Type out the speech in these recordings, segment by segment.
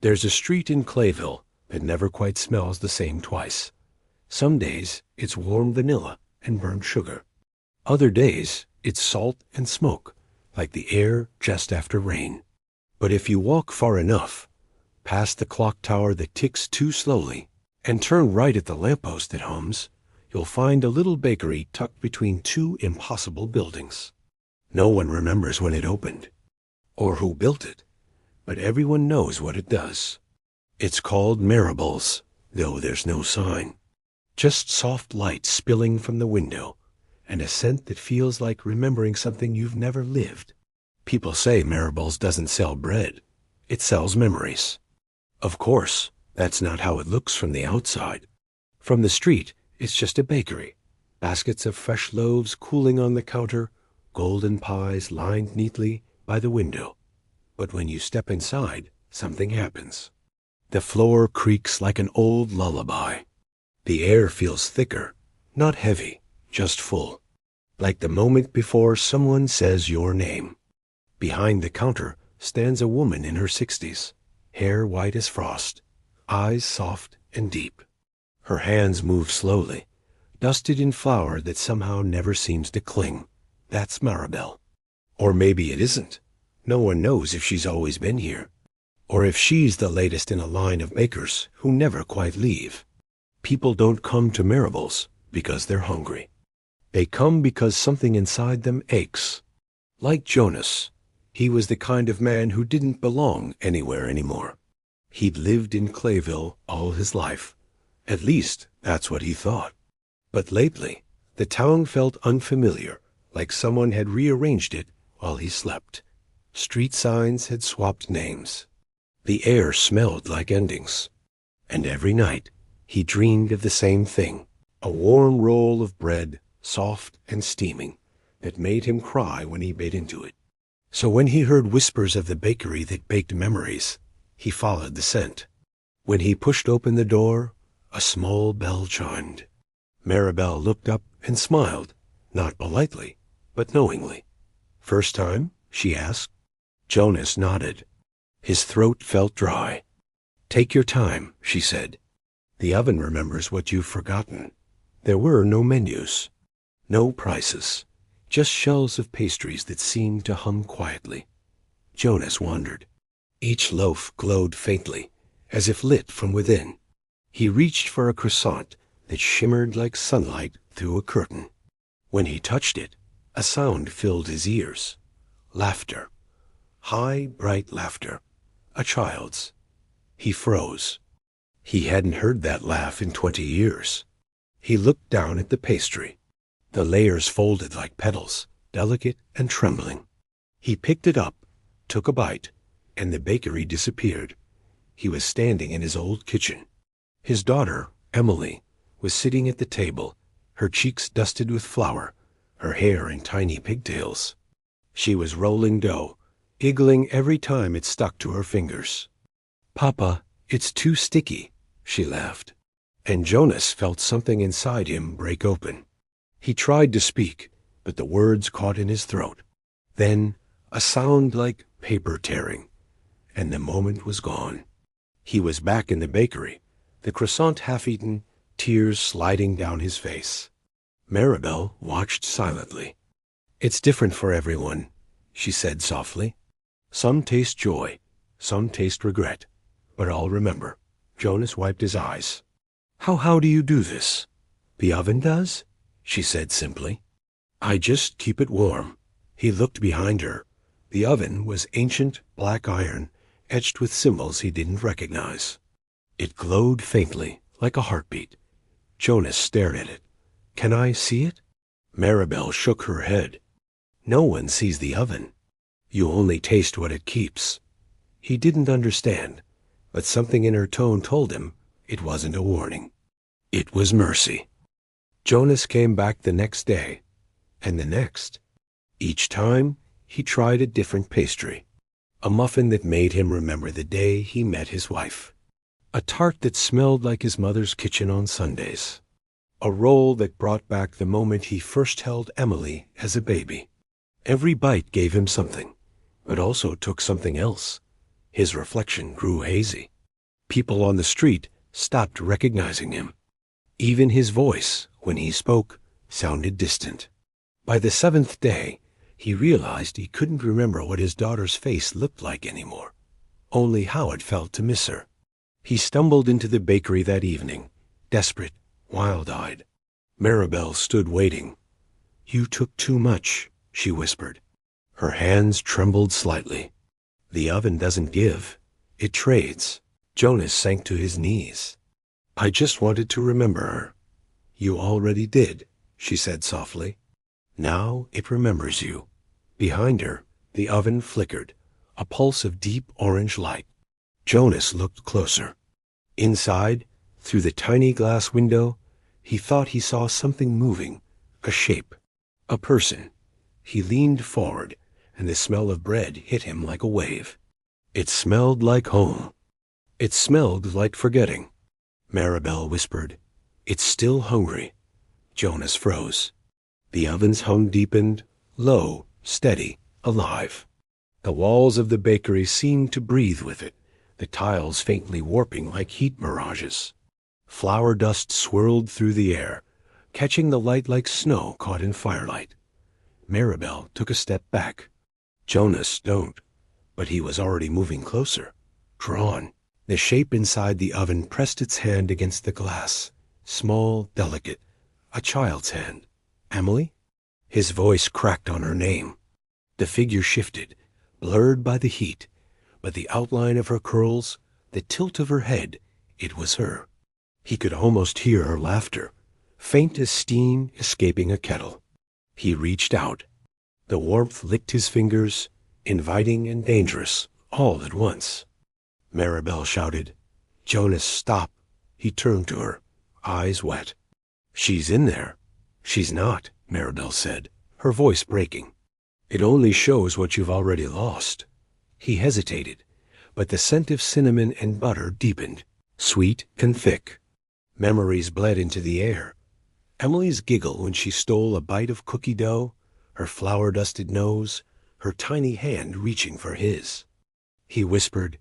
There's a street in Clayville that never quite smells the same twice. Some days it's warm vanilla and burnt sugar. Other days it's salt and smoke, like the air just after rain. But if you walk far enough, past the clock tower that ticks too slowly, and turn right at the lamppost that hums, you'll find a little bakery tucked between two impossible buildings. No one remembers when it opened, or who built it, but everyone knows what it does. It's called Marable's, though there's no sign. Just soft light spilling from the window, and a scent that feels like remembering something you've never lived. People say Marable's doesn't sell bread. It sells memories. Of course, that's not how it looks from the outside. From the street, it's just a bakery. Baskets of fresh loaves cooling on the counter, golden pies lined neatly by the window. But when you step inside, something happens. The floor creaks like an old lullaby. The air feels thicker, not heavy, just full. Like the moment before someone says your name. Behind the counter stands a woman in her 60s, hair white as frost, eyes soft and deep. Her hands move slowly, dusted in flour that somehow never seems to cling. That's Maribel. Or maybe it isn't. No one knows if she's always been here, or if she's the latest in a line of makers who never quite leave. People don't come to Maribel's because they're hungry. They come because something inside them aches. Like Jonas, he was the kind of man who didn't belong anywhere anymore. He'd lived in Clayville all his life. At least, that's what he thought. But lately, the town felt unfamiliar, like someone had rearranged it while he slept. Street signs had swapped names. The air smelled like endings. And every night, he dreamed of the same thing, a warm roll of bread, soft and steaming, that made him cry when he bit into it. So when he heard whispers of the bakery that baked memories, he followed the scent. When he pushed open the door, a small bell chimed. Maribel looked up and smiled, not politely, but knowingly. "First time?" she asked. Jonas nodded. His throat felt dry. "Take your time," she said. "The oven remembers what you've forgotten." There were no menus, no prices, just shelves of pastries that seemed to hum quietly. Jonas wondered. Each loaf glowed faintly, as if lit from within. He reached for a croissant that shimmered like sunlight through a curtain. When he touched it, a sound filled his ears. Laughter. High, bright laughter. A child's. He froze. He hadn't heard that laugh in 20 years. He looked down at the pastry. The layers folded like petals, delicate and trembling. He picked it up, took a bite, and the bakery disappeared. He was standing in his old kitchen. His daughter, Emily, was sitting at the table, her cheeks dusted with flour, her hair in tiny pigtails. She was rolling dough, giggling every time it stuck to her fingers. "Papa, it's too sticky," she laughed. And Jonas felt something inside him break open. He tried to speak, but the words caught in his throat. Then a sound like paper tearing, and the moment was gone. He was back in the bakery, the croissant half-eaten, tears sliding down his face. Maribel watched silently. "It's different for everyone," she said softly. "Some taste joy, some taste regret, but I'll remember." Jonas wiped his eyes. How do you do this?" "The oven does," she said simply. "I just keep it warm." He looked behind her. The oven was ancient black iron, etched with symbols he didn't recognize. It glowed faintly, like a heartbeat. Jonas stared at it. "Can I see it?" Maribel shook her head. "No one sees the oven. You only taste what it keeps." He didn't understand, but something in her tone told him it wasn't a warning. It was mercy. Jonas came back the next day, and the next. Each time, he tried a different pastry. A muffin that made him remember the day he met his wife. A tart that smelled like his mother's kitchen on Sundays. A roll that brought back the moment he first held Emily as a baby. Every bite gave him something, but also took something else. His reflection grew hazy. People on the street stopped recognizing him. Even his voice, when he spoke, sounded distant. By the 7th day, he realized he couldn't remember what his daughter's face looked like anymore, only how it felt to miss her. He stumbled into the bakery that evening, desperate, wild-eyed. Maribel stood waiting. "You took too much," she whispered. Her hands trembled slightly. "The oven doesn't give. It trades." Jonas sank to his knees. "I just wanted to remember her." "You already did," she said softly. "Now it remembers you." Behind her, the oven flickered, a pulse of deep orange light. Jonas looked closer. Inside, through the tiny glass window, he thought he saw something moving, a shape, a person. He leaned forward, and the smell of bread hit him like a wave. It smelled like home. It smelled like forgetting. Maribel whispered, "It's still hungry." Jonas froze. The oven's hum deepened, low, steady, alive. The walls of the bakery seemed to breathe with it, the tiles faintly warping like heat mirages. Flour dust swirled through the air, catching the light like snow caught in firelight. Maribel took a step back. Jonas don't, but he was already moving closer, drawn. The shape inside the oven pressed its hand against the glass, small, delicate, a child's hand. "Emily?" His voice cracked on her name. The figure shifted, blurred by the heat, but the outline of her curls, the tilt of her head, it was her. He could almost hear her laughter, faint as steam escaping a kettle. He reached out. The warmth licked his fingers, inviting and dangerous, all at once. Maribel shouted, "Jonas, stop." He turned to her, eyes wet. "She's in there." "She's not," Maribel said, her voice breaking. "It only shows what you've already lost." He hesitated, but the scent of cinnamon and butter deepened, sweet and thick. Memories bled into the air. Emily's giggle when she stole a bite of cookie dough, her flour-dusted nose, her tiny hand reaching for his. He whispered,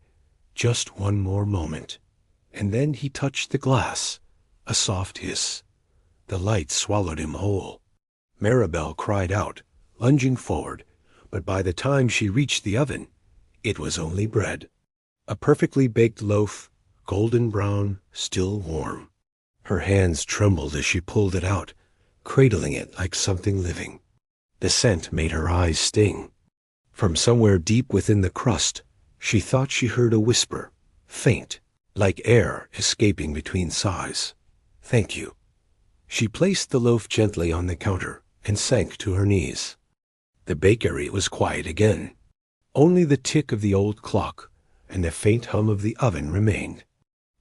"Just one more moment." And then he touched the glass, a soft hiss. The light swallowed him whole. Maribel cried out, lunging forward, but by the time she reached the oven, it was only bread. A perfectly baked loaf, golden brown, still warm. Her hands trembled as she pulled it out, cradling it like something living. The scent made her eyes sting. From somewhere deep within the crust, she thought she heard a whisper, faint, like air escaping between sighs. "Thank you." She placed the loaf gently on the counter and sank to her knees. The bakery was quiet again. Only the tick of the old clock and the faint hum of the oven remained.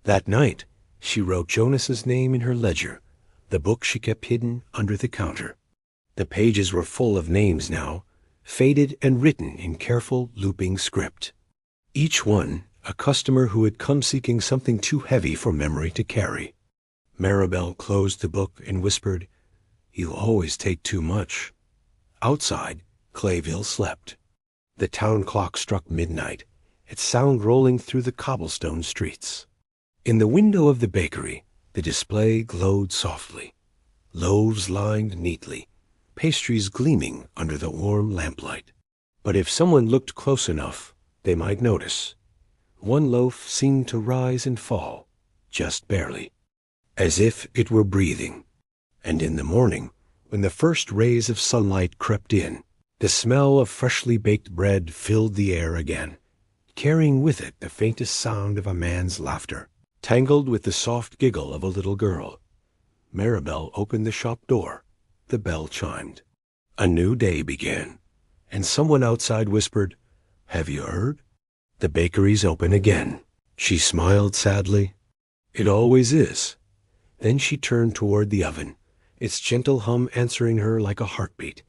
That night, she wrote Jonas's name in her ledger, the book she kept hidden under the counter. The pages were full of names now, faded and written in careful, looping script. Each one a customer who had come seeking something too heavy for memory to carry. Maribel closed the book and whispered, "You always take too much." Outside, Clayville slept. The town clock struck midnight, its sound rolling through the cobblestone streets. In the window of the bakery, the display glowed softly. Loaves lined neatly, pastries gleaming under the warm lamplight. But if someone looked close enough, they might notice. One loaf seemed to rise and fall, just barely, as if it were breathing. And in the morning, when the first rays of sunlight crept in, the smell of freshly baked bread filled the air again, carrying with it the faintest sound of a man's laughter, tangled with the soft giggle of a little girl. Maribel opened the shop door. The bell chimed. A new day began, and someone outside whispered, "Have you heard? The bakery's open again." She smiled sadly. "It always is." Then she turned toward the oven, its gentle hum answering her like a heartbeat,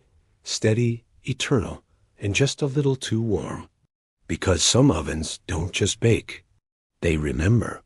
steady, eternal, and just a little too warm. Because some ovens don't just bake, they remember.